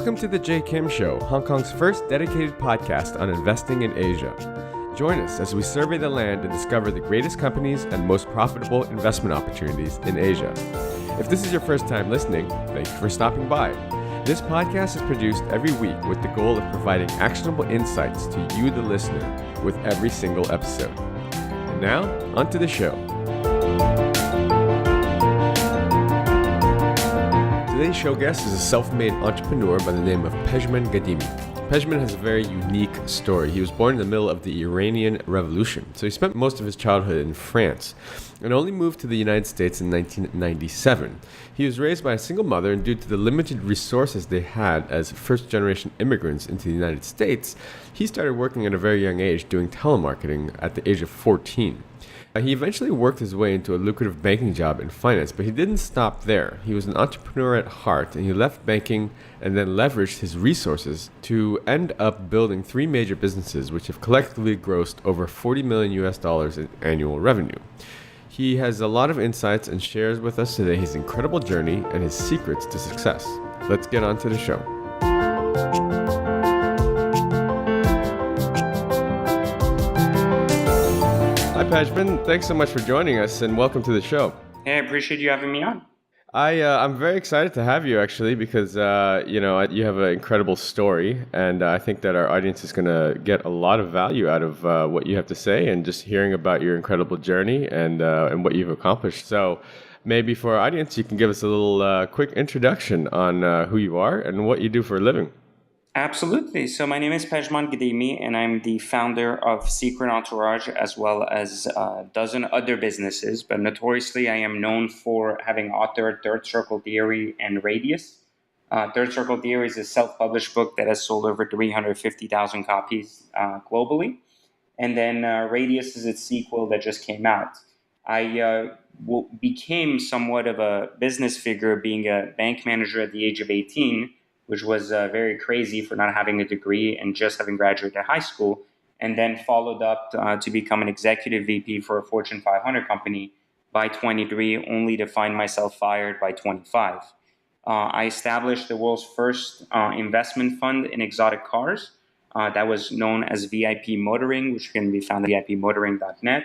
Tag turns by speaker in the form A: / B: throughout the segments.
A: Welcome to the Jay Kim Show, Hong Kong's first dedicated podcast on investing in Asia. Join us as we survey the land and discover the greatest companies and most profitable investment opportunities in Asia. If this is your first time listening, thank you for stopping by. This podcast is produced every week with the goal of providing actionable insights to you, the listener, with every single episode. And now, onto the show. Today's show guest is a self-made entrepreneur by the name of Pejman Ghadimi. Pejman has a very unique story. He was born in the middle of the Iranian Revolution, so he spent most of his childhood in France and only moved to the United States in 1997. He was raised by a single mother, and due to the limited resources they had as first-generation immigrants into the United States, he started working at a very young age doing telemarketing at the age of 14. He eventually worked his way into a lucrative banking job in finance, but he didn't stop there. He was an entrepreneur at heart, and he left banking and then leveraged his resources to end up building three major businesses, which have collectively grossed over $40 million in annual revenue. He has a lot of insights and shares with us today his incredible journey and his secrets to success. Let's get on to the show. Hi, Pejman. Thanks so much for joining us, and welcome to the show.
B: Hey, I appreciate you having me on.
A: I'm very excited to have you, actually, because you have an incredible story, and I think that our audience is going to get a lot of value out of what you have to say, and just hearing about your incredible journey and what you've accomplished. So, maybe for our audience, you can give us a little quick introduction on who you are and what you do for a living.
B: Absolutely. So my name is Pejman Ghadimi, and I'm the founder of Secret Entourage as well as a dozen other businesses. But notoriously, I am known for having authored Third Circle Theory and Radius. Third Circle Theory is a self-published book that has sold over 350,000 copies globally. And then Radius is its sequel that just came out. I became somewhat of a business figure being a bank manager at the age of 18, which was very crazy for not having a degree and just having graduated high school, and then followed up to become an executive VP for a Fortune 500 company by 23, only to find myself fired by 25. I established the world's first investment fund in exotic cars that was known as VIP Motoring, which can be found at vipmotoring.net,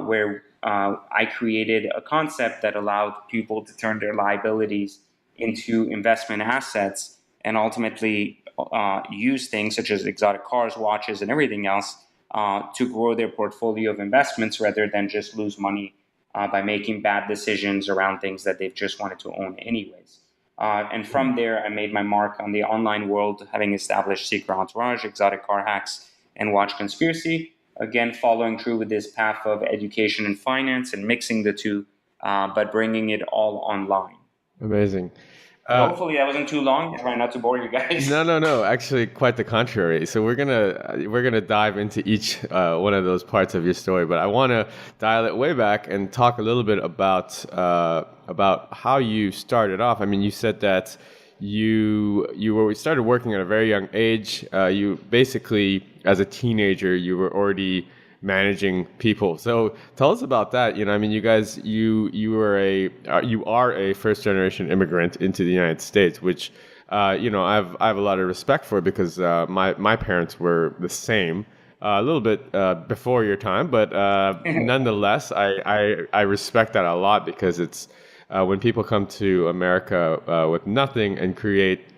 B: where I created a concept that allowed people to turn their liabilities into investment assets and ultimately use things such as exotic cars, watches, and everything else to grow their portfolio of investments rather than just lose money by making bad decisions around things that they've just wanted to own anyways. And from there, I made my mark on the online world, having established Secret Entourage, Exotic Car Hacks, and Watch Conspiracy. Again, following through with this path of education and finance and mixing the two, but bringing it all online.
A: Amazing.
B: Hopefully that wasn't too long. Try not to bore you guys.
A: No. Actually, quite the contrary. So we're gonna dive into each one of those parts of your story, but I want to dial it way back and talk a little bit about how you started off. I mean, you said that you started working at a very young age. You basically, as a teenager, you were already managing people. So tell us about that. I mean, you guys, you are a first generation immigrant into the United States, which I have a lot of respect for, because my parents were the same, a little bit before your time, but nonetheless, I respect that a lot, because it's when people come to America with nothing and create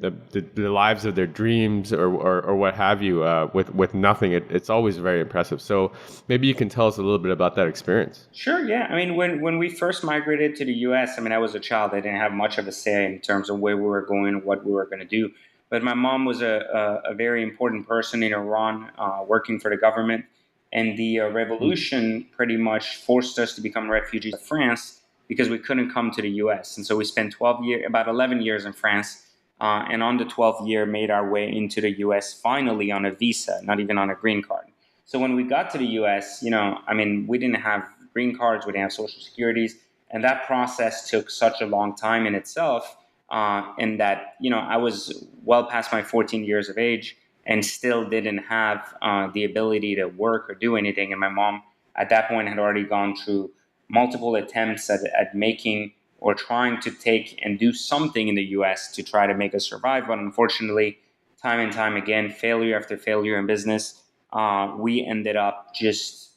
A: the lives of their dreams or what have you with nothing, it's always very impressive. So maybe you can tell us a little bit about that experience.
B: Sure, yeah. I mean, when we first migrated to the U.S., I was a child. I didn't have much of a say in terms of where we were going, what we were going to do. But my mom was a very important person in Iran, working for the government. And the revolution pretty much forced us to become refugees of France because we couldn't come to the U.S. And so we spent about 11 years in France. And on the 12th year, made our way into the U.S. finally on a visa, not even on a green card. So when we got to the U.S., we didn't have green cards, we didn't have social securities, and that process took such a long time in itself. And that, I was well past my 14 years of age and still didn't have the ability to work or do anything. And my mom, at that point, had already gone through multiple attempts at making or trying to take and do something in the US to try to make us survive. But unfortunately, time and time again, failure after failure in business, we ended up just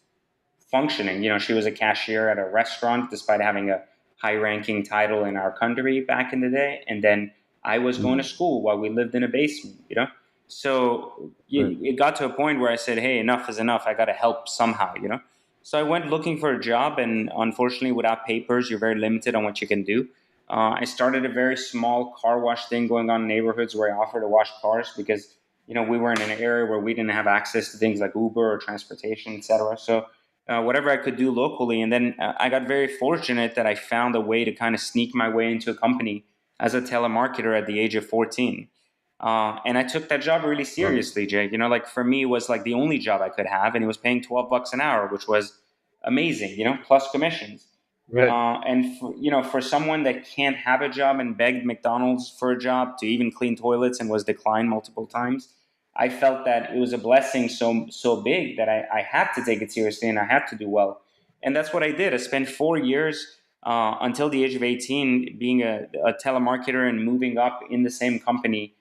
B: functioning. She was a cashier at a restaurant despite having a high ranking title in our country back in the day. And then I was going to
A: Mm.
B: school while we lived in a basement. So
A: Right.
B: it got to a point where I said, hey, enough is enough. I got to help somehow. So I went looking for a job, and unfortunately, without papers, you're very limited on what you can do. I started a very small car wash thing going on in neighborhoods where I offered to wash cars because we were in an area where we didn't have access to things like Uber or transportation, etc. So whatever I could do locally. And then I got very fortunate that I found a way to kind of sneak my way into a company as a telemarketer at the age of 14. And I took that job really
A: Wow.
B: seriously, Jake. Like for me, it was like the only job I could have, and it was paying $12 an hour, which was amazing, plus commissions.
A: Right.
B: And for someone that can't have a job and begged McDonald's for a job to even clean toilets and was declined multiple times, I felt that it was a blessing so big that I had to take it seriously and I had to do well. And that's what I did. I spent 4 years until the age of 18 being a telemarketer and moving up in the same company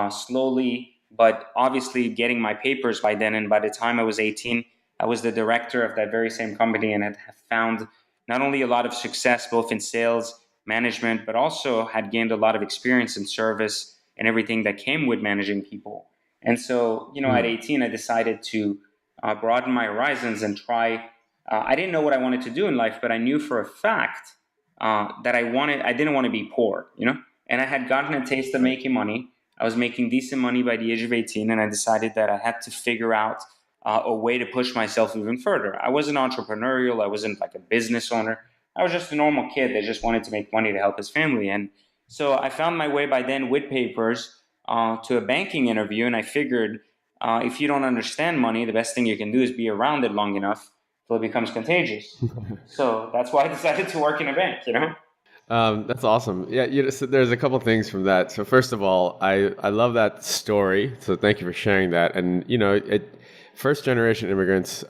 B: slowly, but obviously getting my papers by then. And by the time I was 18, I was the director of that very same company and had found not only a lot of success both in sales, management, but also had gained a lot of experience in service and everything that came with managing people. And so, at
A: Mm.
B: 18, I decided to broaden my horizons and try. I didn't know what I wanted to do in life, but I knew for a fact that I didn't want to be poor. And I had gotten a taste of
A: Right.
B: making money. I was making decent money by the age of 18, and I decided that I had to figure out a way to push myself even further. I wasn't entrepreneurial. I wasn't like a business owner. I was just a normal kid that just wanted to make money to help his family. And so I found my way by then with papers to a banking interview, and I figured if you don't understand money, the best thing you can do is be around it long enough till it becomes contagious. So that's why I decided to work in a bank.
A: That's awesome. Yeah, so there's a couple things from that. So first of all, I love that story. So thank you for sharing that. And first generation immigrants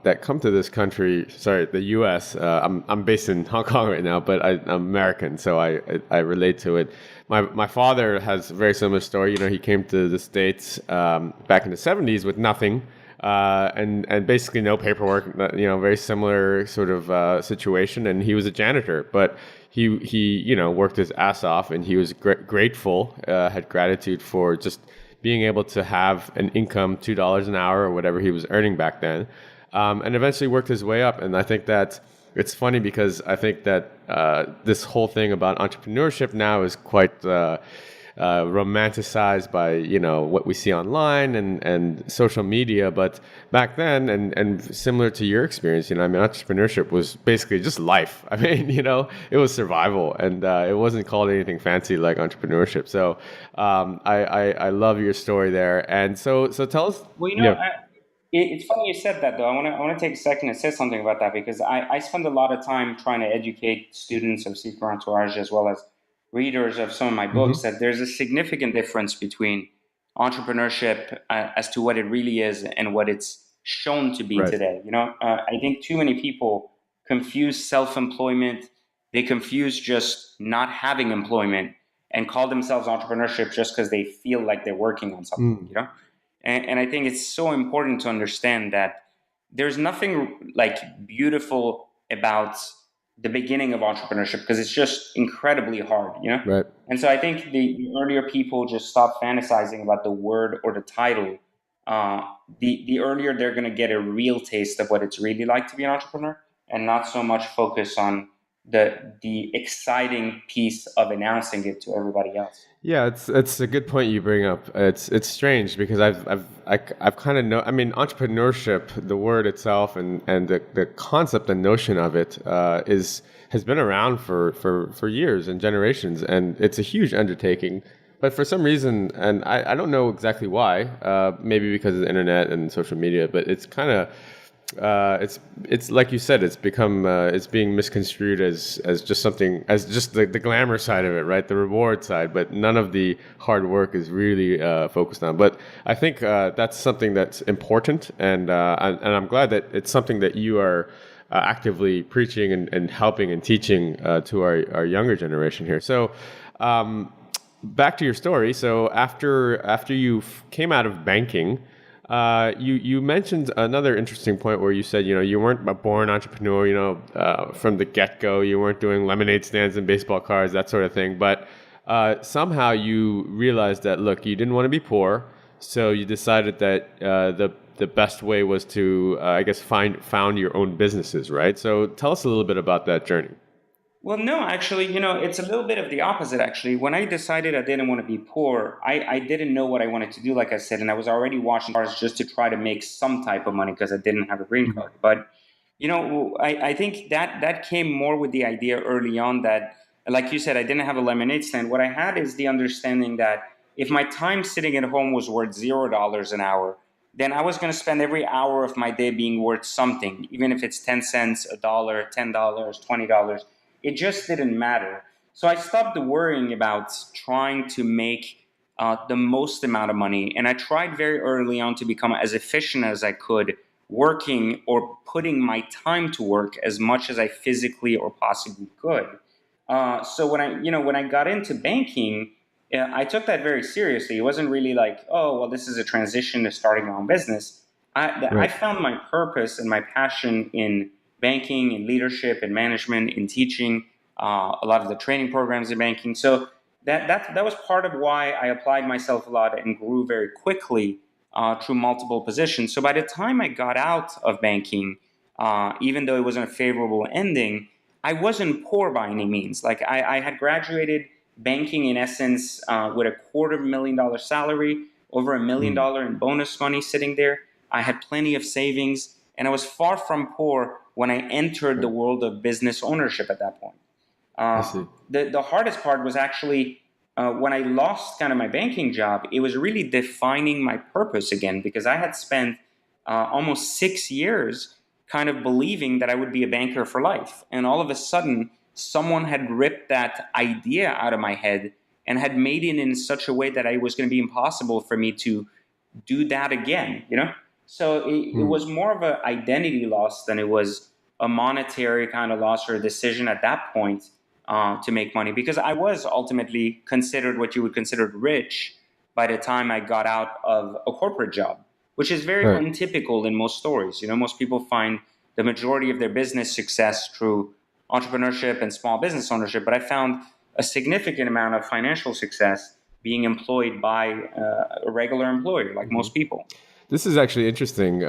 A: that come to this country, sorry, the U.S. I'm based in Hong Kong right now, but I'm American, so I relate to it. My father has a very similar story. He came to the States back in the '70s with nothing. And basically no paperwork, very similar sort of situation. And he was a janitor, but he worked his ass off, and he was grateful, had gratitude for just being able to have an income, $2 an hour or whatever he was earning back then, and eventually worked his way up. And I think that it's funny because I think that this whole thing about entrepreneurship now is quite romanticized by what we see online and social media. But back then, and similar to your experience, entrepreneurship was basically just life. I mean, it was survival, and it wasn't called anything fancy like entrepreneurship. So I love your story there. And so tell us.
B: Well,
A: Yeah.
B: it's funny you said that, though. I want to take a second and say something about that because I spend a lot of time trying to educate students of Secret Entourage as well as readers of some of my books
A: Hmm.
B: that there's a significant difference between entrepreneurship as to what it really is and what it's shown to be
A: Right.
B: today. I think too many people confuse self-employment. They confuse just not having employment and call themselves entrepreneurship just because they feel like they're working on something.
A: Mm.
B: And I think it's so important to understand that there's nothing like beautiful about the beginning of entrepreneurship because it's just incredibly hard.
A: Right.
B: And so I think the earlier people just stop fantasizing about the word or the title, the earlier they're going to get a real taste of what it's really like to be an entrepreneur, and not so much focus on the exciting piece of announcing it to everybody else.
A: Yeah, it's a good point you bring up. It's strange because I've kind of know. I mean, entrepreneurship, the word itself, and the concept and notion of it has been around for years and generations, and it's a huge undertaking. But for some reason, and I don't know exactly why, maybe because of the internet and social media, but it's kind of it's like you said, it's become it's being misconstrued as just something, as just the glamour side of it, right? The reward side, but none of the hard work is really focused on. But I think that's something that's important, and I'm glad that it's something that you are actively preaching and helping and teaching to our younger generation here. So, back to your story. So after you came out of banking, you mentioned another interesting point where you said, you weren't a born entrepreneur, from the get-go. You weren't doing lemonade stands and baseball cards, that sort of thing. But somehow you realized that, look, you didn't want to be poor, so you decided that the best way was to, I guess, found your own businesses, right? So tell us a little bit about that journey.
B: Well, no, actually, it's a little bit of the opposite, actually. When I decided I didn't want to be poor, I didn't know what I wanted to do, like I said, and I was already washing cars just to try to make some type of money because I didn't have a green
A: Mhm.
B: card. But, I think that came more with the idea early on that, like you said, I didn't have a lemonade stand. What I had is the understanding that if my time sitting at home was worth $0 an hour, then I was going to spend every hour of my day being worth something, even if it's 10 cents, a dollar, $10, $20. It just didn't matter. So I stopped worrying about trying to make the most amount of money. And I tried very early on to become as efficient as I could, working or putting my time to work as much as I physically or possibly could. So when I got into banking, I took that very seriously. It wasn't really like, oh, well, this is a transition to starting my own business. I
A: Right.
B: found my purpose and my passion in banking, in leadership, in management, in teaching a lot of the training programs in banking. So that was part of why I applied myself a lot and grew very quickly through multiple positions. So by the time I got out of banking, even though it wasn't a favorable ending, I wasn't poor by any means. Like I had graduated banking in essence with a $250,000 salary, over
A: Mm.
B: $1 million in bonus money sitting there. I had plenty of savings, and I was far from poor when I entered the
A: Right.
B: world of business ownership at that point.
A: I
B: Uh,
A: see.
B: the hardest part was actually when I lost kind of my banking job, it was really defining my purpose again because I had spent almost 6 years kind of believing that I would be a banker for life. And all of a sudden, someone had ripped that idea out of my head and had made it in such a way that it was going to be impossible for me to do that again. So it
A: Mm.
B: was more of an identity loss than it was a monetary kind of loss or a decision at that point to make money because I was ultimately considered what you would consider rich by the time I got out of a corporate job, which is very
A: Right.
B: untypical in most stories. Most people find the majority of their business success through entrepreneurship and small business ownership, but I found a significant amount of financial success being employed by a regular employer, like
A: Mhm.
B: most people.
A: This is actually interesting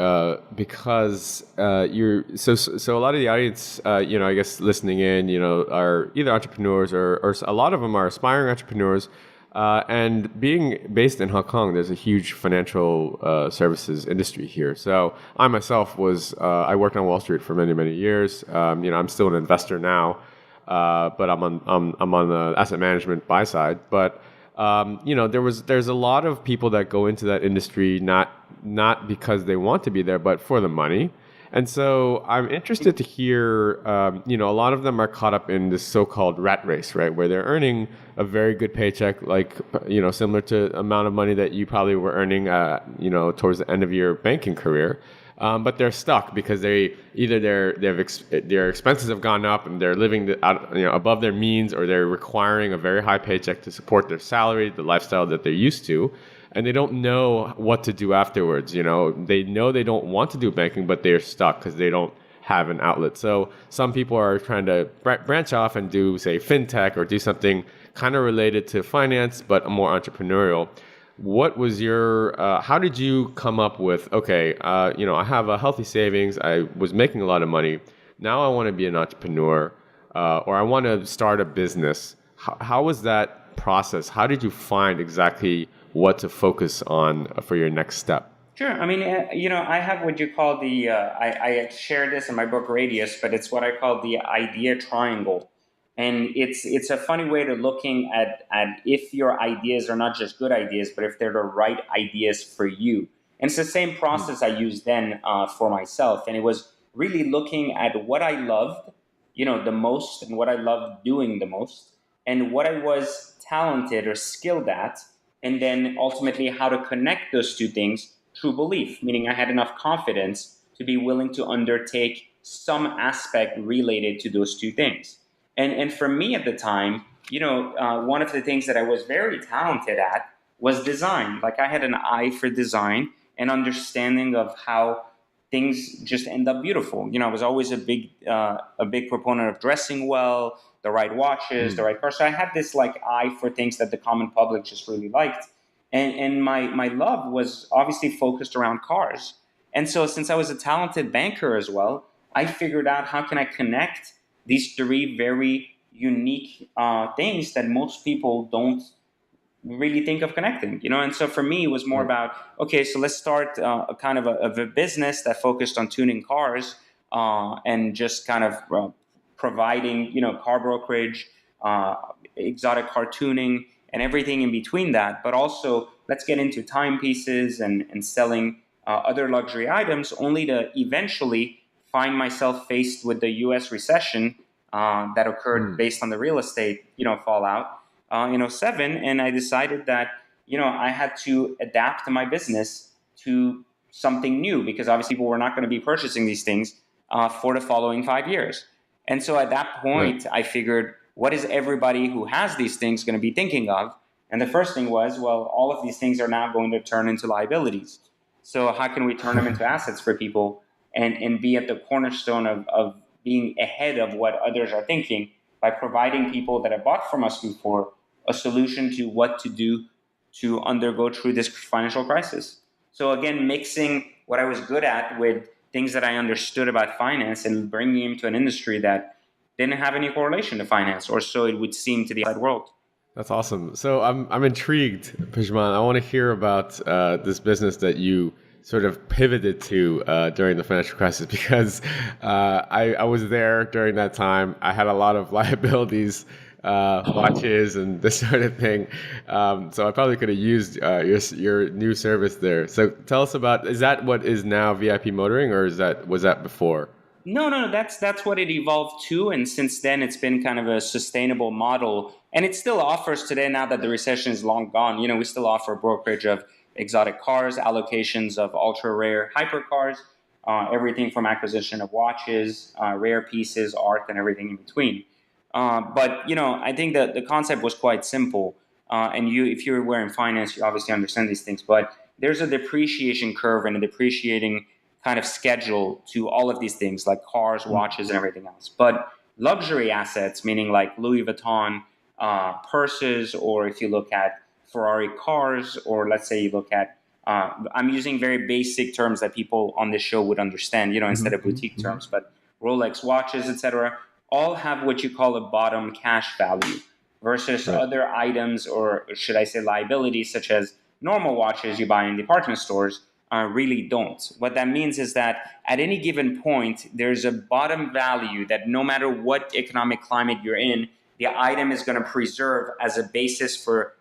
A: because so a lot of the audience, I guess listening in, are either entrepreneurs or a lot of them are aspiring entrepreneurs. And being based in Hong Kong, there's a huge financial services industry here. So I myself I worked on Wall Street for many, many years. I'm still an investor now, but I'm on the asset management buy side. But there's a lot of people that go into that industry not because they want to be there, but for the money. And so I'm interested to hear, a lot of them are caught up in this so-called rat race, right? Where they're earning a very good paycheck, like, similar to the amount of money that you probably were earning, towards the end of your banking career. But they're stuck because their expenses have gone up and they're living above their means, or they're requiring a very high paycheck to support their salary, the lifestyle that they're used to, and they don't know what to do afterwards. They know they don't want to do banking, but they're stuck because they don't have an outlet. So some people are trying to branch off and do, say, fintech or do something kind of related to finance, but more entrepreneurial. What was how did you come up with, okay, I have a healthy savings. I was making a lot of money. Now I want to be an entrepreneur, or I want to start a business. How was that process? How did you find exactly what to focus on for your next step?
B: Sure. I mean, I have what you call I share this in my book Radius, but it's what I call the idea triangle. And it's a funny way to looking at if your ideas are not just good ideas, but if they're the right ideas for you. And it's the same process I used then for myself. And it was really looking at what I loved, the most and what I loved doing the most and what I was talented or skilled at and then ultimately how to connect those two things through belief, meaning I had enough confidence to be willing to undertake some aspect related to those two things. And for me at the time, one of the things that I was very talented at was design. Like I had an eye for design and understanding of how things just end up beautiful. I was always a big proponent of dressing well, the right watches, the
A: Mm.
B: right cars. So I had this like eye for things that the common public just really liked, and my love was obviously focused around cars. And so since I was a talented banker as well, I figured out how can I connect these three very unique things that most people don't really think of connecting. And so for me it was more
A: Right.
B: about, okay, so let's start a kind of a business that focused on tuning cars, and just kind of providing car brokerage, uh, exotic car tuning, and everything in between that. But also let's get into timepieces and selling other luxury items, only to eventually find myself faced with the US recession that occurred
A: Mm.
B: based on the real estate fallout in '07, and I decided that I had to adapt my business to something new, because obviously people were not going to be purchasing these things for the following 5 years. And so at that
A: Right.
B: point, I figured, what is everybody who has these things going to be thinking of? And the first thing was, well, all of these things are now going to turn into liabilities. So how can we turn them into assets for people, and be at the cornerstone of being ahead of what others are thinking, by providing people that have bought from us before a solution to what to do to undergo through this financial crisis. So again, mixing what I was good at with things that I understood about finance and bringing them to an industry that didn't have any correlation to finance, or so it would seem to the outside world.
A: That's awesome. So I'm intrigued, Pejman. I want to hear about this business that you sort of pivoted to during the financial crisis because I was there during that time. I had a lot of liabilities, watches, and this sort of thing. So I probably could have used your new service there. So tell us about, is that what is now VIP Motoring, or was that before?
B: No, no, no. That's what it evolved to, and since then it's been kind of a sustainable model, and it still offers today. Now that the recession is long gone, we still offer brokerage of exotic cars, allocations of ultra rare hypercars, everything from acquisition of watches, rare pieces, art, and everything in between. But I think that the concept was quite simple, and if you're aware in finance, you obviously understand these things. But there's a depreciation curve and a depreciating kind of schedule to all of these things like cars, watches, and everything else. But luxury assets, meaning like Louis Vuitton purses, or if you look at Ferrari cars, or let's say you look at, I'm using very basic terms that people on this show would understand, instead of boutique terms, but Rolex watches, etc., all have what you call a bottom cash value, versus
A: Right.
B: other items, or should I say liabilities, such as normal watches you buy in department stores, really don't. What that means is that at any given point, there's a bottom value that no matter what economic climate you're in, the item is going to preserve as a basis for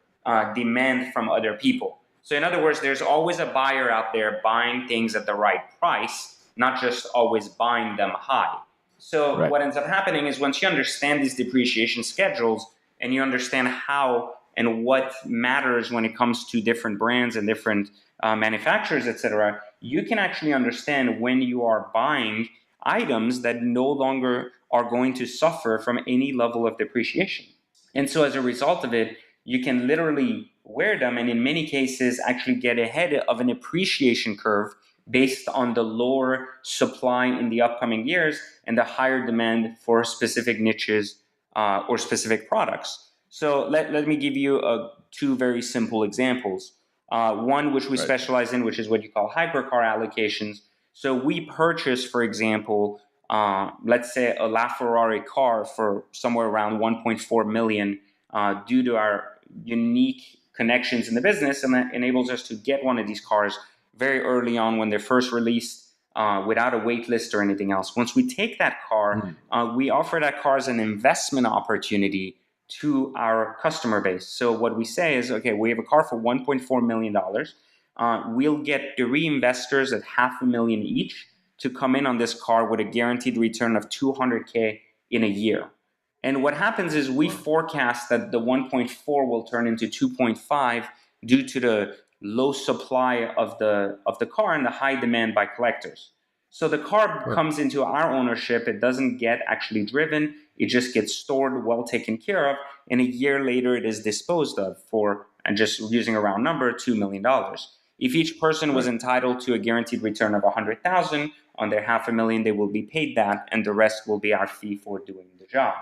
B: demand from other people. So, in other words, there's always a buyer out there buying things at the right price, not just always buying them high. So,
A: Right.
B: what ends up happening is once you understand these depreciation schedules and you understand how and what matters when it comes to different brands and different manufacturers, etc., you can actually understand when you are buying items that no longer are going to suffer from any level of depreciation. And so as a result of it, you can literally wear them and in many cases actually get ahead of an appreciation curve based on the lower supply in the upcoming years and the higher demand for specific niches or specific products. So let me give you two very simple examples. One which we
A: Right.
B: specialize in, which is what you call hypercar allocations. So we purchase, for example, let's say a LaFerrari car for somewhere around 1.4 million due to our unique connections in the business, and that enables us to get one of these cars very early on when they're first released, without a wait list or anything else. Once we take that car,
A: Mm.
B: we offer that car as an investment opportunity to our customer base. So what we say is, okay, we have a car for $1.4 million. We'll get three investors at $500,000 each to come in on this car with a guaranteed return of 200K in a year. And what happens is we forecast that the 1.4 will turn into 2.5 due to the low supply of the car and the high demand by collectors. So the car
A: Huh.
B: comes into our ownership. It doesn't get actually driven. It just gets stored, well taken care of, and a year later it is disposed of for, and just using a round number, $2 million. If each person was
A: Right.
B: entitled to a guaranteed return of 100,000 on their 500,000, they will be paid that, and the rest will be our fee for doing the job.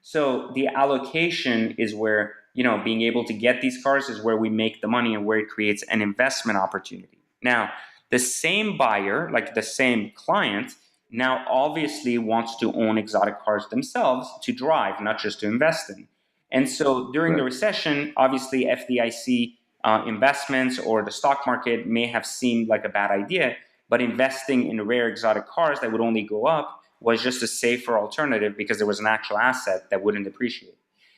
B: So the allocation is where, being able to get these cars is where we make the money and where it creates an investment opportunity. Now, the same buyer, like the same client, now obviously wants to own exotic cars themselves to drive, not just to invest in. And so during the
A: Right.
B: recession, obviously FDIC investments or the stock market may have seemed like a bad idea, but investing in rare exotic cars that would only go up was just a safer alternative because there was an actual asset that wouldn't depreciate.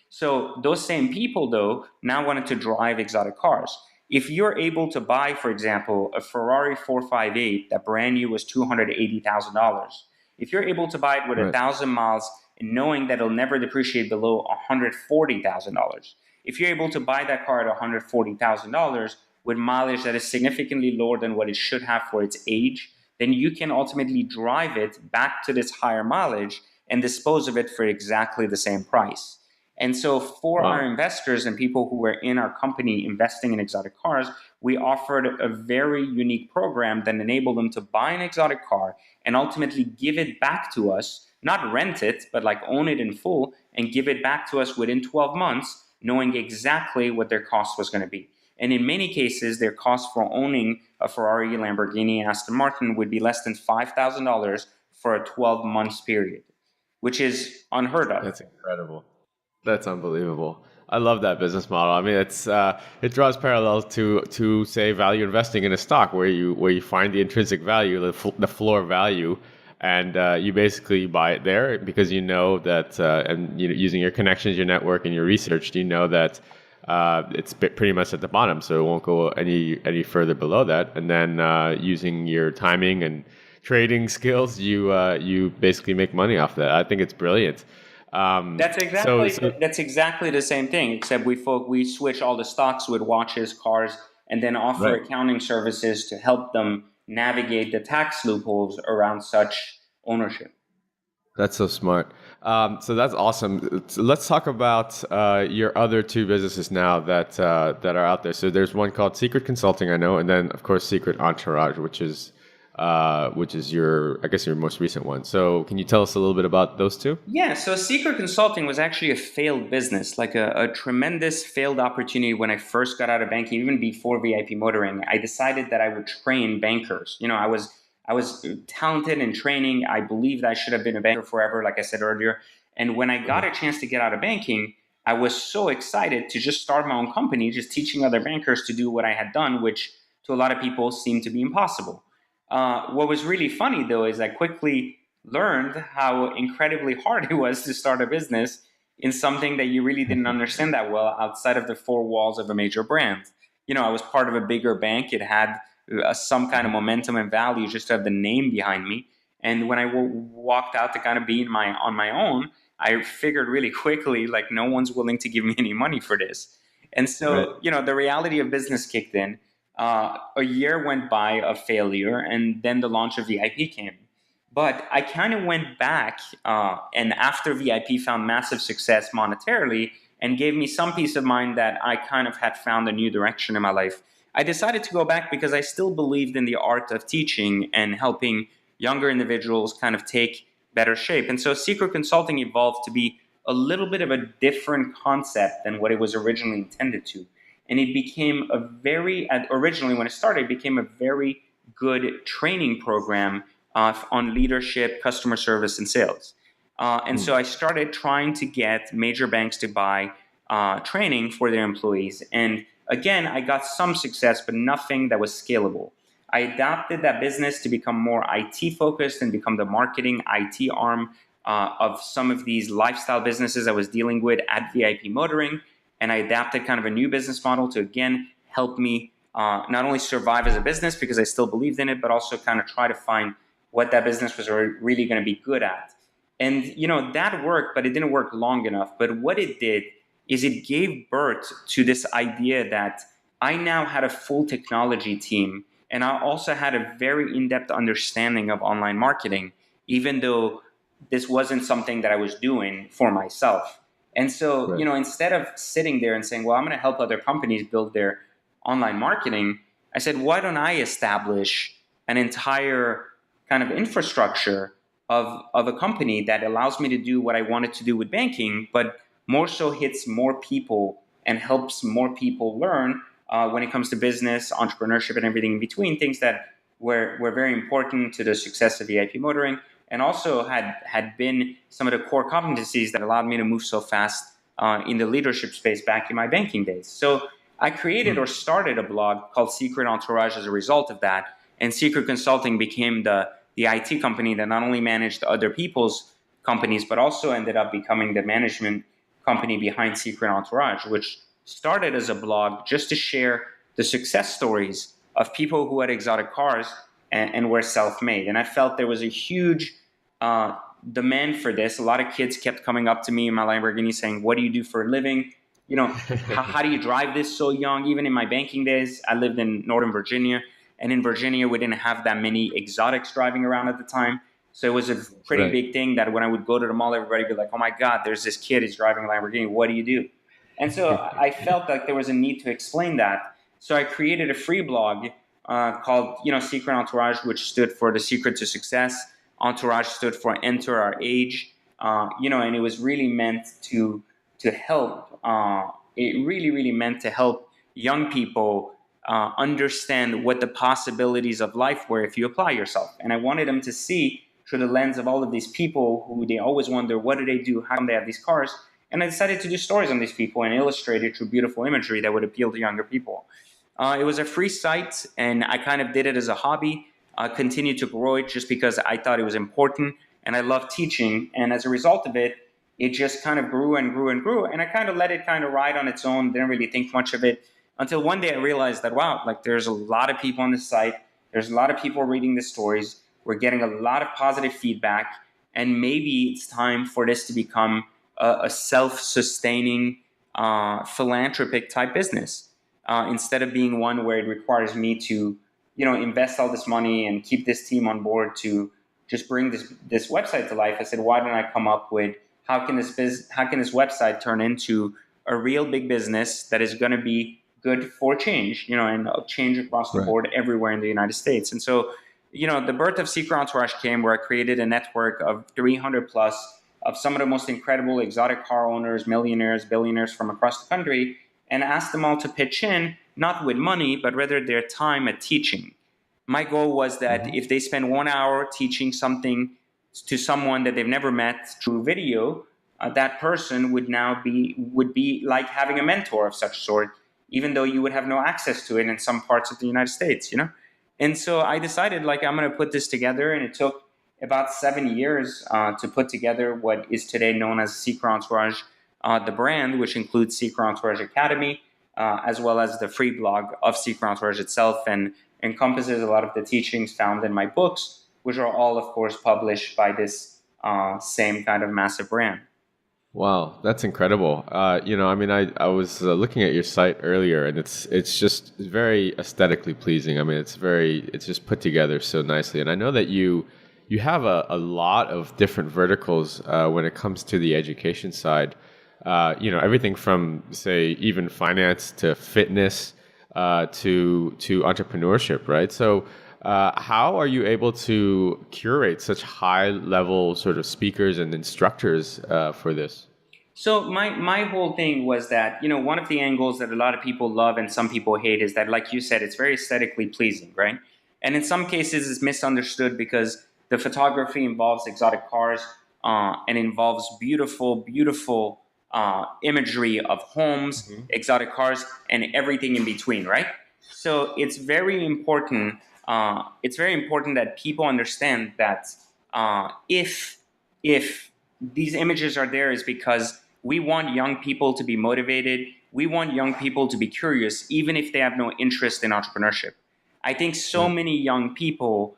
B: So those same people, though, now wanted to drive exotic cars. If you're able to buy, for example, a Ferrari 458 that brand new was $280,000, if you're able to buy it with
A: Right.
B: 1,000 miles and knowing that it'll never depreciate below $140,000, if you're able to buy that car at $140,000 with mileage that is significantly lower than what it should have for its age, then you can ultimately drive it back to this higher mileage and dispose of it for exactly the same price. And so for our
A: Wow.
B: investors and people who were in our company investing in exotic cars, we offered a very unique program that enabled them to buy an exotic car and ultimately give it back to us, not rent it, but like own it in full and give it back to us within 12 months, knowing exactly what their cost was going to be. And in many cases, their cost for owning a Ferrari, Lamborghini, Aston Martin would be less than $5,000 for a 12 months period, which is unheard of.
A: That's incredible. That's unbelievable. I love that business model. I mean, it draws parallels to say value investing in a stock where you find the intrinsic value, the floor value, and you basically buy it there because you know that, and using your connections, your network, and your research, you know that it's pretty much at the bottom, so it won't go any further below that. And then using your timing and trading skills, you basically make money off that. I think it's brilliant.
B: That's
A: So,
B: exactly
A: so
B: that's exactly the same thing, except we switch all the stocks with watches, cars, and then offer
A: right.
B: accounting services to help them navigate the tax loopholes around such ownership.
A: That's so smart. So that's awesome. So let's talk about your other two businesses now that are out there. So there's one called Secret Consulting, I know, and then of course Secret Entourage, which is your, I guess, your most recent one. So can you tell us a little bit about those two?
B: Yeah, so Secret Consulting was actually a failed business, like a tremendous failed opportunity when I first got out of banking, even before VIP motoring. I decided that I would train bankers. I was talented in training. I believed I should have been a banker forever, like I said earlier. And when I got a chance to get out of banking, I was so excited to just start my own company, just teaching other bankers to do what I had done, which to a lot of people seemed to be impossible. What was really funny, though, is I quickly learned how incredibly hard it was to start a business in something that you really didn't understand that well outside of the four walls of a major brand. I was part of a bigger bank. It had some kind of momentum and value just to have the name behind me. And when I walked out to kind of be on my own, I figured really quickly, like, no one's willing to give me any money for this. And
A: Right.
B: so, the reality of business kicked in. A year went by of failure, and then the launch of VIP came. But I kind of went back, and after VIP found massive success monetarily and gave me some peace of mind that I kind of had found a new direction in my life, I decided to go back because I still believed in the art of teaching and helping younger individuals kind of take better shape. And so Secret Consulting evolved to be a little bit of a different concept than what it was originally intended to. And it became originally when it started, it became a very good training program on leadership, customer service, and sales. And
A: Hmm.
B: so I started trying to get major banks to buy training for their employees. And again, I got some success, but nothing that was scalable. I adapted that business to become more IT focused and become the marketing IT arm of some of these lifestyle businesses I was dealing with at VIP Motoring. And I adapted kind of a new business model to, again, help me not only survive as a business because I still believed in it, but also kind of try to find what that business was really going to be good at. And, that worked, but it didn't work long enough. But what it did is it gave birth to this idea that I now had a full technology team And I also had a very in-depth understanding of online marketing, even though this wasn't something that I was doing for myself. And so,
A: Right.
B: instead of sitting there and saying, well, I'm going to help other companies build their online marketing, I said, why don't I establish an entire kind of infrastructure of a company that allows me to do what I wanted to do with banking, but more so hits more people and helps more people learn when it comes to business, entrepreneurship, and everything in between, things that were very important to the success of VIP motoring, and also had been some of the core competencies that allowed me to move so fast in the leadership space back in my banking days. So I created or started a blog called Secret Entourage as a result of that, and Secret Consulting became the IT company that not only managed other people's companies, but also ended up becoming the management company behind Secret Entourage, which started as a blog just to share the success stories of people who had exotic cars and were self-made. And I felt there was a huge uh, demand for this. A lot of kids kept coming up to me in my Lamborghini saying, what do you do for a living? How do you drive this so young? Even in my banking days, I lived in Northern Virginia. And in Virginia, we didn't have that many exotics driving around at the time. So it was a pretty
A: Right.
B: big thing that when I would go to the mall, everybody would be like, oh my God, there's this kid, he's driving a Lamborghini. What do you do? And so I felt like there was a need to explain that. So I created a free blog called, Secret Entourage, which stood for the secret to success. Entourage stood for enter our age. And it was really meant to help. It really, really meant to help young people understand what the possibilities of life were if you apply yourself. And I wanted them to see through the lens of all of these people who they always wonder, what do they do? How come they have these cars? And I decided to do stories on these people and illustrate it through beautiful imagery that would appeal to younger people. It was a free site, and I kind of did it as a hobby. Continued to grow it just because I thought it was important, and I love teaching. And as a result of it, it just kind of grew and grew and grew. And I kind of let it kind of ride on its own. Didn't really think much of it until one day I realized that, wow, like there's a lot of people on this site. There's a lot of people reading the stories. We're getting a lot of positive feedback, and maybe it's time for this to become a self-sustaining philanthropic type business instead of being one where it requires me to invest all this money and keep this team on board to just bring this website to life. I said, why don't I come up with how can this website turn into a real big business that is going to be good for change, and change across the
A: Right.
B: board everywhere in the United States. And so, the birth of Secret Entourage came where I created a network of 300 plus of some of the most incredible exotic car owners, millionaires, billionaires from across the country, and asked them all to pitch in, not with money, but rather their time at teaching. My goal was that if they spend 1 hour teaching something to someone that they've never met through video, that person would be like having a mentor of such sort, even though you would have no access to it in some parts of the United States. And so I decided, like, I'm going to put this together, and it took about 7 years to put together what is today known as Secret Entourage, the brand, which includes Secret Entourage Academy, as well as the free blog of Secret Entourage itself, and encompasses a lot of the teachings found in my books, which are all, of course, published by this same kind of massive brand.
A: Wow, that's incredible. I mean, I was looking at your site earlier, and it's just very aesthetically pleasing. I mean, it's just put together so nicely. And I know that you have a lot of different verticals when it comes to the education side. Everything from, say, even finance to fitness to entrepreneurship, right? So how are you able to curate such high level sort of speakers and instructors for this?
B: So my whole thing was that, one of the angles that a lot of people love and some people hate is that, like you said, it's very aesthetically pleasing, right? And in some cases it's misunderstood because the photography involves exotic cars and involves beautiful, beautiful imagery of homes, exotic cars, and everything in between, right? So it's very important. It's very important that people understand that if these images are there is because we want young people to be motivated. We want young people to be curious, even if they have no interest in entrepreneurship. I think so
A: Right.
B: many young people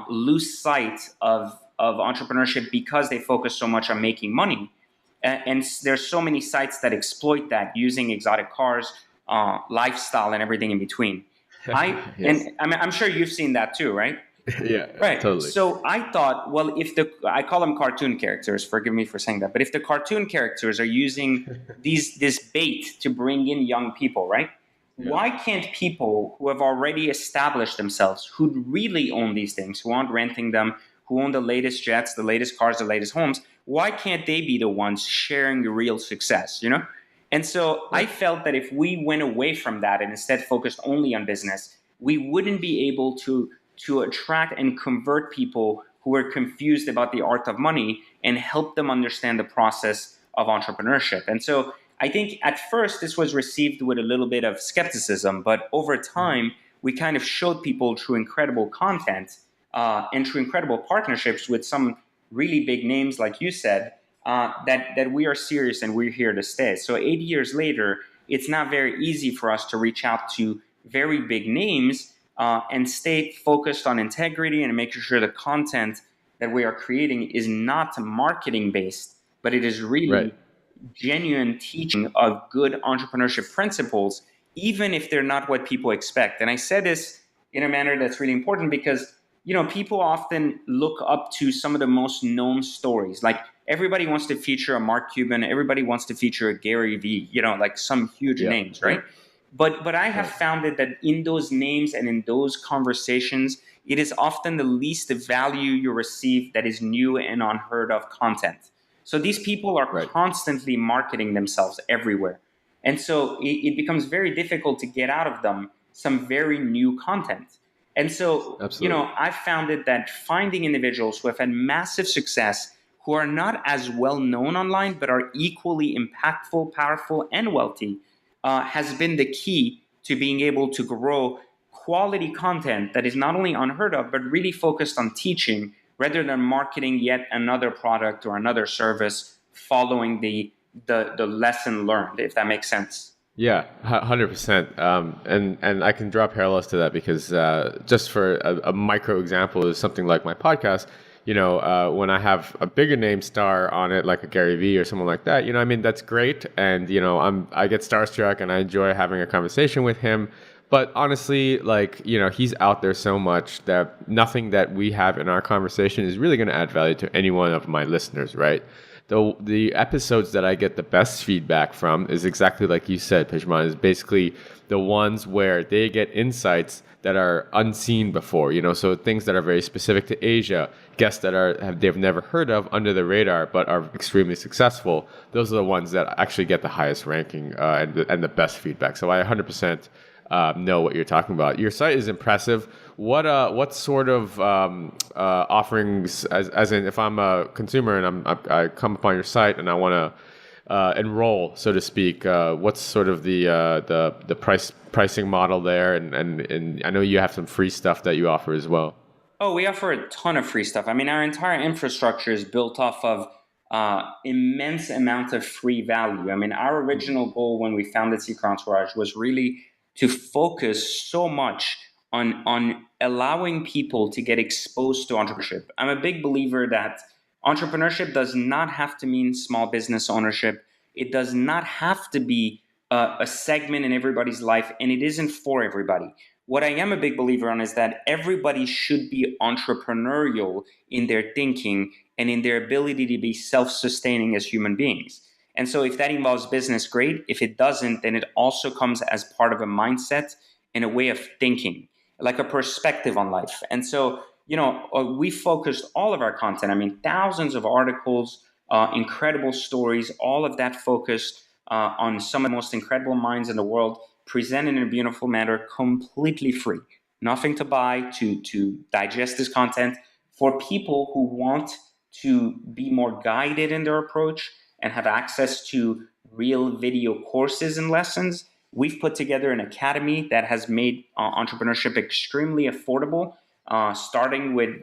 B: lose sight of entrepreneurship because they focus so much on making money. And there's so many sites that exploit that using exotic cars, lifestyle, and everything in between.
A: Yes.
B: I'm sure you've seen that too, right?
A: Yeah,
B: Right.
A: totally.
B: So I thought, well, if I call them cartoon characters, forgive me for saying that, but if the cartoon characters are using this bait to bring in young people, right?
A: Yeah.
B: Why can't people who have already established themselves, who really own these things, who aren't renting them, who own the latest jets, the latest cars, the latest homes, why can't they be the ones sharing the real success, you know? And so I
A: Right.
B: felt that if we went away from that and instead focused only on business, we wouldn't be able to attract and convert people who are confused about the art of money and help them understand the process of entrepreneurship. And so I think at first this was received with a little bit of skepticism, but over
A: Mhm.
B: time we kind of showed people through incredible content and through incredible partnerships with some really big names, like you said, that we are serious and we're here to stay. So 8 years later, it's not very easy for us to reach out to very big names and stay focused on integrity and making sure the content that we are creating is not marketing based, but it is
A: Right.
B: really genuine teaching of good entrepreneurship principles, even if they're not what people expect. And I said this in a manner that's really important because people often look up to some of the most known stories. Like everybody wants to feature a Mark Cuban, everybody wants to feature a Gary Vee, like some huge
A: Yeah.
B: names, right? But I have
A: Right.
B: found it that in those names and in those conversations, it is often the least value you receive that is new and unheard of content. So these people are
A: Right.
B: constantly marketing themselves everywhere. And so it becomes very difficult to get out of them some very new content. And so,
A: Absolutely.
B: I've found it that finding individuals who have had massive success, who are not as well known online, but are equally impactful, powerful, and wealthy, has been the key to being able to grow quality content that is not only unheard of, but really focused on teaching rather than marketing yet another product or another service following the lesson learned, if that makes sense.
A: Yeah, 100%. And I can draw parallels to that because just for a micro example is something like my podcast. When I have a bigger name star on it, like a Gary Vee or someone like that, I mean, that's great, and I get starstruck and I enjoy having a conversation with him. But honestly, like he's out there so much that nothing that we have in our conversation is really going to add value to any one of my listeners, right? The episodes that I get the best feedback from is exactly like you said, Pejman, is basically the ones where they get insights that are unseen before, so things that are very specific to Asia, guests that they've never heard of under the radar but are extremely successful. Those are the ones that actually get the highest ranking and the best feedback. So I 100% know what you're talking about. Your site is impressive. What sort of offerings, as in, if I'm a consumer and I come upon your site and I want to enroll, so to speak, what's sort of the pricing model there? And I know you have some free stuff that you offer as well.
B: Oh, we offer a ton of free stuff. I mean, our entire infrastructure is built off of immense amount of free value. I mean, our original goal when we founded Secret Entourage was really to focus so much on allowing people to get exposed to entrepreneurship. I'm a big believer that entrepreneurship does not have to mean small business ownership. It does not have to be a segment in everybody's life, and it isn't for everybody. What I am a big believer on is that everybody should be entrepreneurial in their thinking and in their ability to be self-sustaining as human beings. And so if that involves business, great. If it doesn't, then it also comes as part of a mindset and a way of thinking, like a perspective on life. And so, we focused all of our content, I mean, thousands of articles, incredible stories, all of that focused on some of the most incredible minds in the world, presented in a beautiful manner, completely free. Nothing to buy to digest this content for people who want to be more guided in their approach and have access to real video courses and lessons. We've put together an academy that has made entrepreneurship extremely affordable, starting with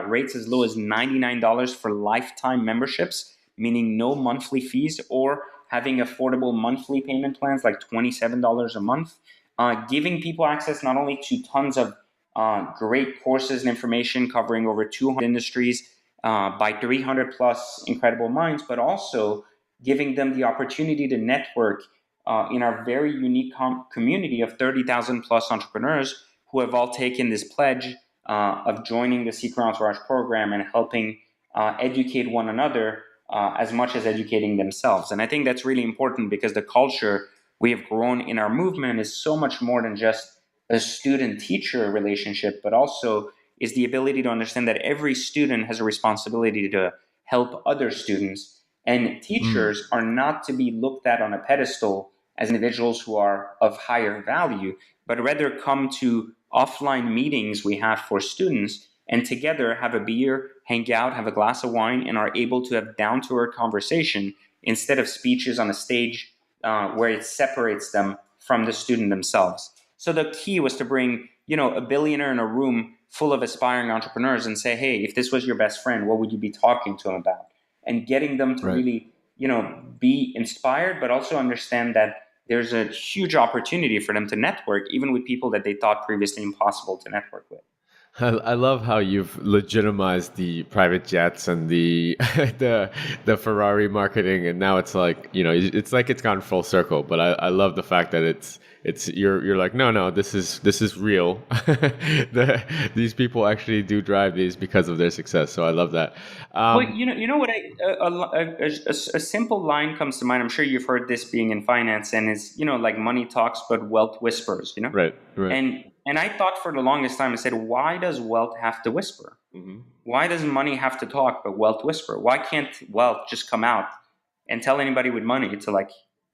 B: rates as low as $99 for lifetime memberships, meaning no monthly fees, or having affordable monthly payment plans like $27 a month, giving people access not only to tons of great courses and information covering over 200 industries by 300 plus incredible minds, but also giving them the opportunity to network in our very unique community of 30,000 plus entrepreneurs who have all taken this pledge of joining the Secret Entourage program and helping educate one another as much as educating themselves. And I think that's really important because the culture we have grown in our movement is so much more than just a student-teacher relationship, but also is the ability to understand that every student has a responsibility to help other students. And teachers are not to be looked at on a pedestal as individuals who are of higher value, but rather come to offline meetings we have for students and together have a beer, hang out, have a glass of wine, and are able to have down-to-earth conversation instead of speeches on a stage where it separates them from the student themselves. So the key was to bring, a billionaire in a room full of aspiring entrepreneurs and say, hey, if this was your best friend, what would you be talking to him about? And getting them to really, be inspired, but also understand that there's a huge opportunity for them to network, even with people that they thought previously impossible to network with.
A: I love how you've legitimized the private jets and the the Ferrari marketing, and now it's like it's like it's gone full circle. But I love the fact that you're like no, this is real. These people actually do drive these because of their success. So I love that.
B: Well, you know what? A simple line comes to mind. I'm sure you've heard this being in finance, and it's like money talks, but wealth whispers.
A: Right.
B: And I thought for the longest time, I said, why does wealth have to whisper?
A: Mm-hmm.
B: Why does money have to talk, but wealth whisper? Why can't wealth just come out and tell anybody with money to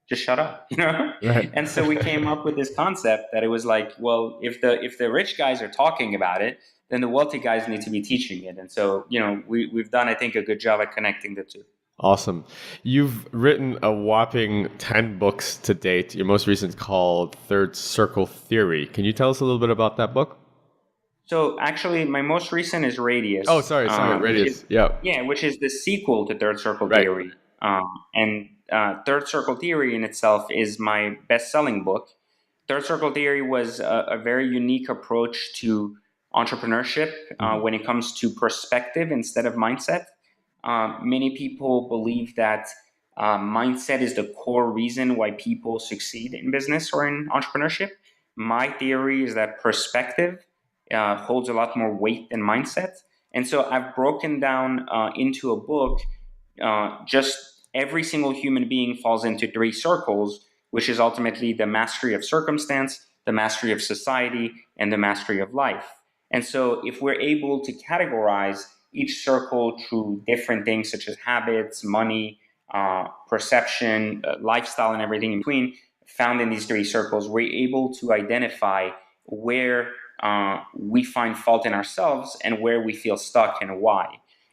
B: just shut up,
A: Right.
B: And so we came up with this concept that it was like, well, if the rich guys are talking about it, then the wealthy guys need to be teaching it. And so, we've done, I think, a good job at connecting the two.
A: Awesome. You've written a whopping 10 books to date. Your most recent is called Third Circle Theory. Can you tell us a little bit about that book?
B: So actually, my most recent is Radius.
A: Oh, sorry, Radius.
B: Which is the sequel to Third Circle Theory. And Third Circle Theory in itself is my best-selling book. Third Circle Theory was a very unique approach to entrepreneurship when it comes to perspective instead of mindset. Many people believe that mindset is the core reason why people succeed in business or in entrepreneurship. My theory is that perspective holds a lot more weight than mindset. And so I've broken down into a book just every single human being falls into three circles, which is ultimately the mastery of circumstance, the mastery of society, and the mastery of life. And so if we're able to categorize each circle through different things such as habits, money, perception, lifestyle, and everything in between found in these three circles, we're able to identify where we find fault in ourselves and where we feel stuck and why.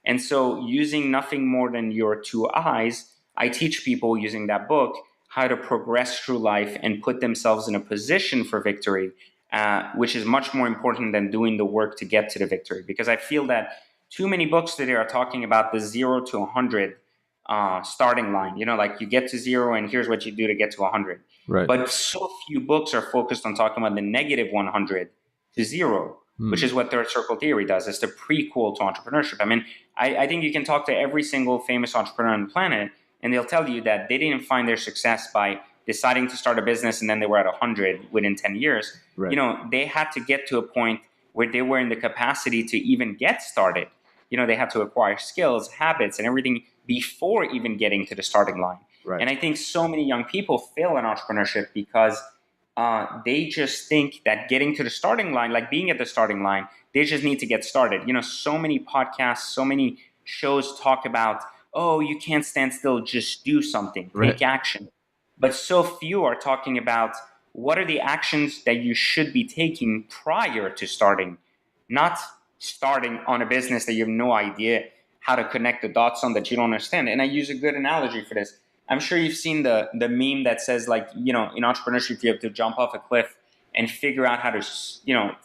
B: And so using nothing more than your two eyes, I teach people using that book how to progress through life and put themselves in a position for victory, which is much more important than doing the work to get to the victory. Because I feel that too many books today are talking about the 0 to 100 starting line. Like you get to 0 and here's what you do to get to 100.
A: Right.
B: But so few books are focused on talking about the negative 100 to 0, which is what Third Circle Theory does. It's the prequel to entrepreneurship. I mean, I think you can talk to every single famous entrepreneur on the planet, and they'll tell you that they didn't find their success by deciding to start a business and then they were at 100 within 10 years.
A: Right.
B: They had to get to a point where they were in the capacity to even get started. They had to acquire skills, habits, and everything before even getting to the starting line.
A: Right.
B: And I think so many young people fail in entrepreneurship because they just think that getting to the starting line, like being at the starting line, they just need to get started. So many podcasts, so many shows talk about, oh, you can't stand still, just do something, take action. But so few are talking about what are the actions that you should be taking prior to starting, not starting on a business that you have no idea how to connect the dots on, that you don't understand. And I use a good analogy for this. I'm sure you've seen the meme that says, like, in entrepreneurship, you have to jump off a cliff and figure out how to,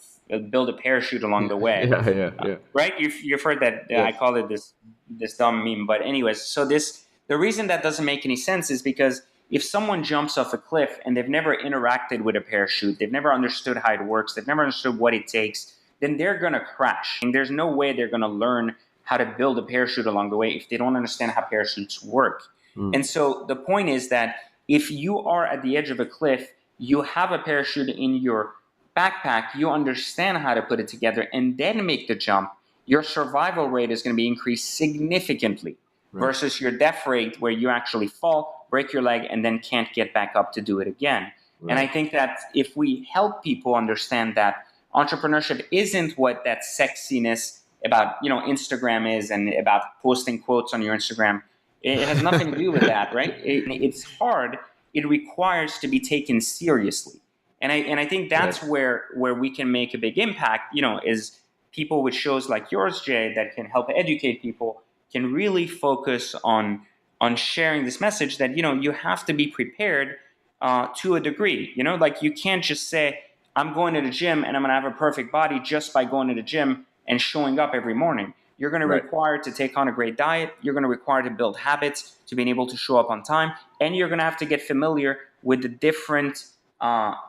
B: build a parachute along the way.
A: Yeah.
B: Right? You've heard that.
A: Yes.
B: I call it this dumb meme. But anyways, so the reason that doesn't make any sense is because if someone jumps off a cliff and they've never interacted with a parachute, they've never understood how it works, they've never understood what it takes, then they're going to crash. And there's no way they're going to learn how to build a parachute along the way if they don't understand how parachutes work. And so the point is that if you are at the edge of a cliff, you have a parachute in your backpack, you understand how to put it together and then make the jump, your survival rate is going to be increased significantly
A: Right.
B: versus your death rate where you actually fall, break your leg, and then can't get back up to do it again. And I
A: Right.
B: think that if we help people understand that entrepreneurship isn't what that sexiness about Instagram is, and about posting quotes on your Instagram, it has nothing to do with that, right? It's hard. It requires to be taken seriously, and I think
A: Right.
B: that's where we can make a big impact. Is people with shows like yours, Jay, that can help educate people, can really focus on sharing this message that you have to be prepared to a degree. Like, you can't just say, I'm going to the gym and I'm going to have a perfect body just by going to the gym and showing up every morning. You're going to
A: Right.
B: require to take on a great diet. You're going to require to build habits to being able to show up on time. And you're going to have to get familiar with the different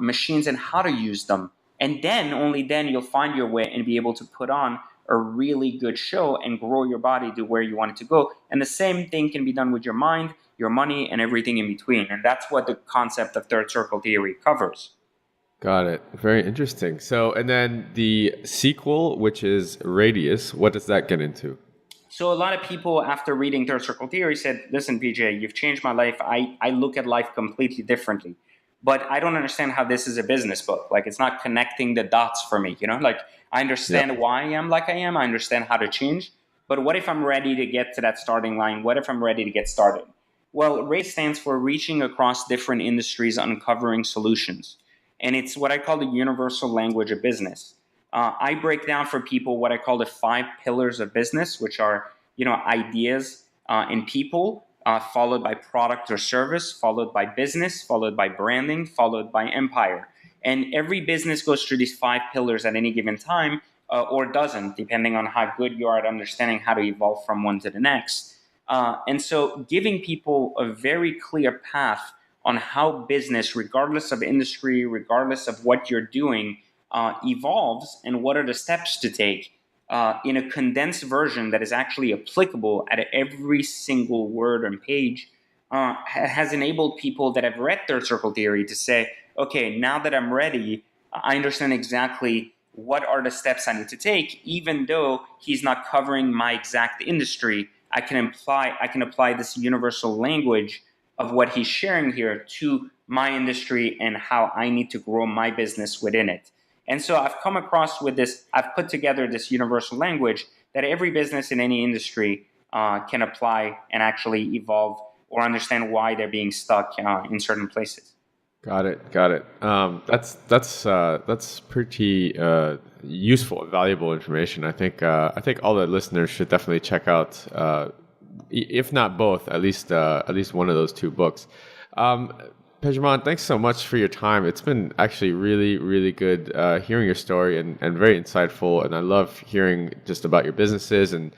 B: machines and how to use them. And then, only then, you'll find your way and be able to put on a really good show and grow your body to where you want it to go. And the same thing can be done with your mind, your money, and everything in between. And that's what the concept of third circle theory covers.
A: Got it. Very interesting. So, and then the sequel, which is Radius, what does that get into?
B: So a lot of people, after reading Third Circle Theory, said, listen, PJ, you've changed my life. I look at life completely differently. But I don't understand how this is a business book. Like, it's not connecting the dots for me. Like, I
A: Yeah.
B: understand why I am like I am. I understand how to change. But what if I'm ready to get to that starting line? What if I'm ready to get started? Well, RACE stands for Reaching Across Different Industries, Uncovering Solutions. And it's what I call the universal language of business. I break down for people what I call the 5 pillars of business, which are, ideas and people, followed by product or service, followed by business, followed by branding, followed by empire. And every business goes through these 5 pillars at any given time, or doesn't, depending on how good you are at understanding how to evolve from one to the next. And so giving people a very clear path on how business, regardless of industry, regardless of what you're doing, evolves, and what are the steps to take in a condensed version that is actually applicable at every single word and page, has enabled people that have read Third Circle Theory to say, okay, now that I'm ready, I understand exactly what are the steps I need to take. Even though he's not covering my exact industry, I can apply this universal language of what he's sharing here to my industry and how I need to grow my business within it. And so I've come across with this, I've put together this universal language that every business in any industry can apply and actually evolve or understand why they're being stuck in certain places.
A: Got it. Got it. That's pretty useful and valuable information. I think all the listeners should definitely check out, if not both, at least one of those 2 books. Um, Pejman, thanks so much for your time. It's been actually really, really good hearing your story, and very insightful. And I love hearing just about your businesses and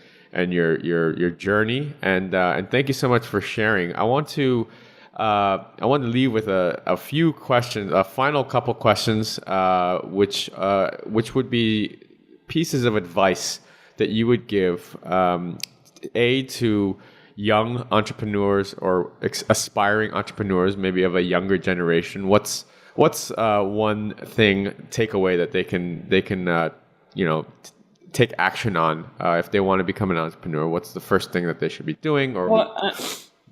A: your journey. And thank you so much for sharing. I want to leave with a few questions, a final couple questions, which would be pieces of advice that you would give, to young entrepreneurs or aspiring entrepreneurs, maybe of a younger generation. What's one thing takeaway that they can take action on if they want to become an entrepreneur? What's the first thing that they should be doing?
B: Well,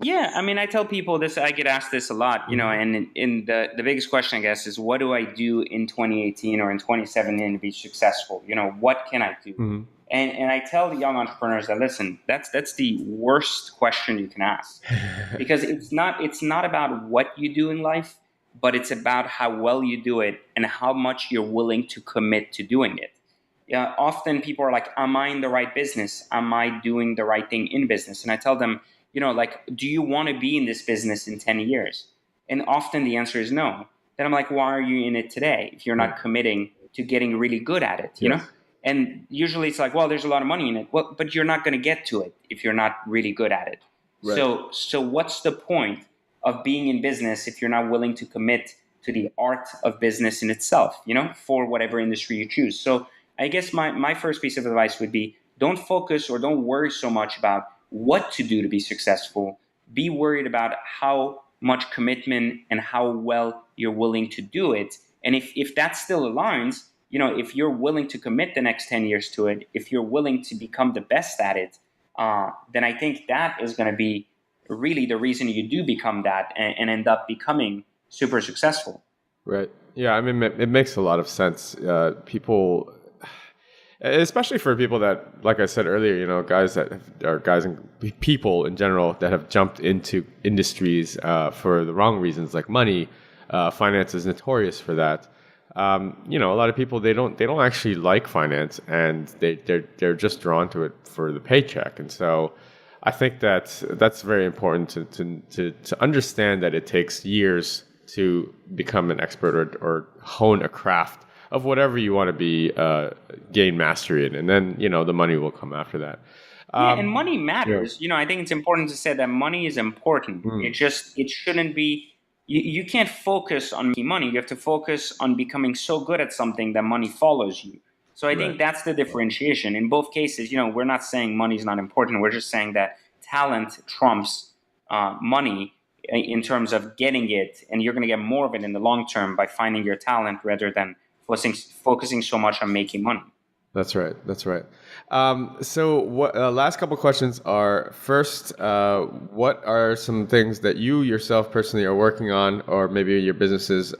B: yeah, I mean, I tell people this, I get asked this a lot, and in the biggest question, I guess, is what do I do in 2018 or in 2017 to be successful? What can I do?
A: Mhm.
B: And I tell the young entrepreneurs that, listen, that's the worst question you can ask, because it's not about what you do in life, but it's about how well you do it and how much you're willing to commit to doing it. Yeah, often people are like, am I in the right business? Am I doing the right thing in business? And I tell them, like, do you want to be in this business in 10 years? And often the answer is no. Then I'm like, why are you in it today if you're
A: Right.
B: not committing to getting really good at it,
A: Yes.
B: And usually it's like, well, there's a lot of money in it. Well, but you're not going to get to it if you're not really good at it.
A: Right.
B: So what's the point of being in business if you're not willing to commit to the art of business in itself, for whatever industry you choose? So I guess my first piece of advice would be, don't focus or don't worry so much about what to do to be successful. Be worried about how much commitment and how well you're willing to do it, And if that still aligns, if you're willing to commit the next 10 years to it, if you're willing to become the best at it, then I think that is going to be really the reason you do become that and end up becoming super successful.
A: Right. Yeah. I mean, it makes a lot of sense. People, especially for people that, like I said earlier, guys and people in general that have jumped into industries for the wrong reasons, like money. Finance is notorious for that. A lot of people they don't actually like finance, and they're just drawn to it for the paycheck. And so, I think that's very important to understand that it takes years to become an expert or hone a craft of whatever you want to be, gain mastery in, and then the money will come after that.
B: And money matters. I think it's important to say that money is important. It shouldn't be. You can't focus on making money. You have to focus on becoming so good at something that money follows you. So I think that's the differentiation. In both cases, we're not saying money is not important. We're just saying that talent trumps money in terms of getting it, and you're going to get more of it in the long term by finding your talent rather than focusing so much on making money.
A: That's right. So what last couple questions are, first, what are some things that you yourself personally are working on, or maybe your businesses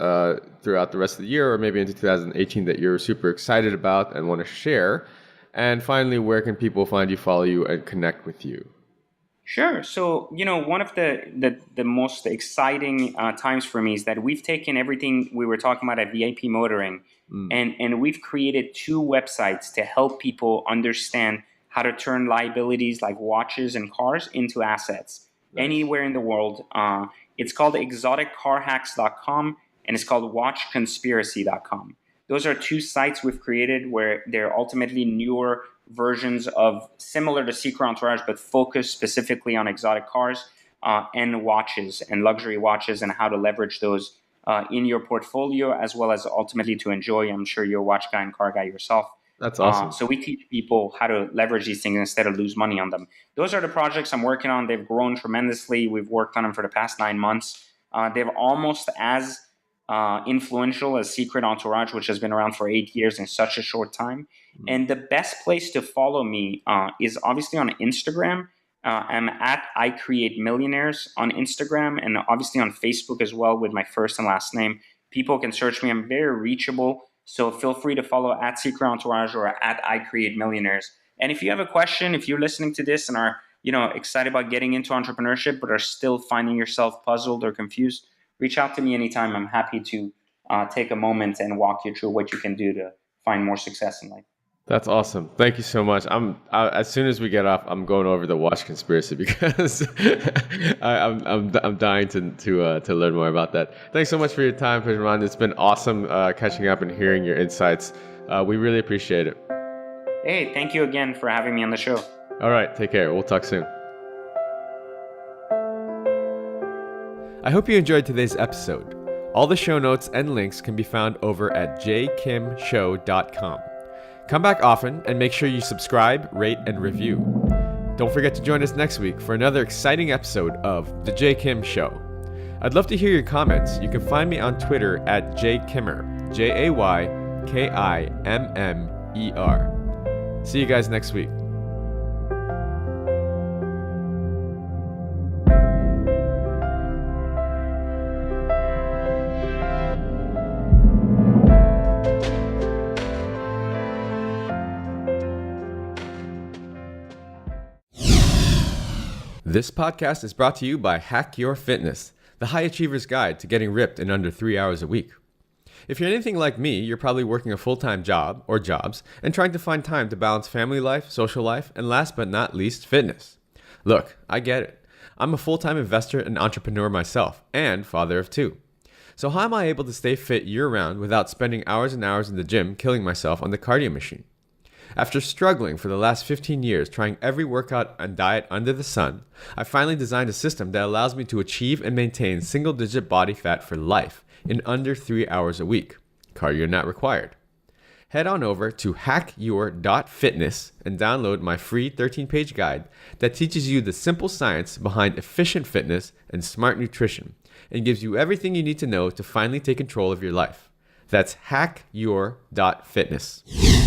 A: throughout the rest of the year, or maybe into 2018 that you're super excited about and want to share? And finally, where can people find you, follow you, and connect with you?
B: Sure. So, one of the most exciting times for me is that we've taken everything we were talking about at VIP Motoring, and we've created 2 websites to help people understand how to turn liabilities like watches and cars into assets anywhere in the world. It's called exoticcarhacks.com, and it's called watchconspiracy.com. Those are 2 sites we've created where they're ultimately newer versions of similar to Secret Entourage, but focused specifically on exotic cars and watches and luxury watches, and how to leverage those in your portfolio, as well as ultimately to enjoy. I'm sure you're a watch guy and car guy yourself.
A: That's awesome.
B: So we teach people how to leverage these things instead of lose money on them. Those are the projects I'm working on. They've grown tremendously. We've worked on them for the past 9 months. They're almost as influential as Secret Entourage, which has been around for 8 years in such a short time. And the best place to follow me is obviously on Instagram. I'm at I Create Millionaires on Instagram, and obviously on Facebook as well with my first and last name. People can search me. I'm very reachable. So feel free to follow at Secret Entourage or at I Create Millionaires. And if you have a question, if you're listening to this and are excited about getting into entrepreneurship but are still finding yourself puzzled or confused, reach out to me anytime. I'm happy to take a moment and walk you through what you can do to find more success in life.
A: That's awesome. Thank you so much. As soon as we get off, I'm going over the watch conspiracy because I'm dying to learn more about that. Thanks so much for your time, Pejman. It's been awesome catching up and hearing your insights. We really appreciate it.
B: Hey, thank you again for having me on the show.
A: All right, take care. We'll talk soon. I hope you enjoyed today's episode. All the show notes and links can be found over at jkimshow.com. Come back often and make sure you subscribe, rate, and review. Don't forget to join us next week for another exciting episode of The J. Kim Show. I'd love to hear your comments. You can find me on Twitter at JKimmer, JayKimmer. See you guys next week. This podcast is brought to you by Hack Your Fitness, the high achiever's guide to getting ripped in under 3 hours a week. If you're anything like me, you're probably working a full-time job or jobs and trying to find time to balance family life, social life, and last but not least, fitness. Look, I get it. I'm a full-time investor and entrepreneur myself, and father of 2. So how am I able to stay fit year-round without spending hours and hours in the gym killing myself on the cardio machine? After struggling for the last 15 years trying every workout and diet under the sun, I finally designed a system that allows me to achieve and maintain single-digit body fat for life in under 3 hours a week. Cardio not required. Head on over to hackyour.fitness and download my free 13-page guide that teaches you the simple science behind efficient fitness and smart nutrition and gives you everything you need to know to finally take control of your life. That's hackyour.fitness.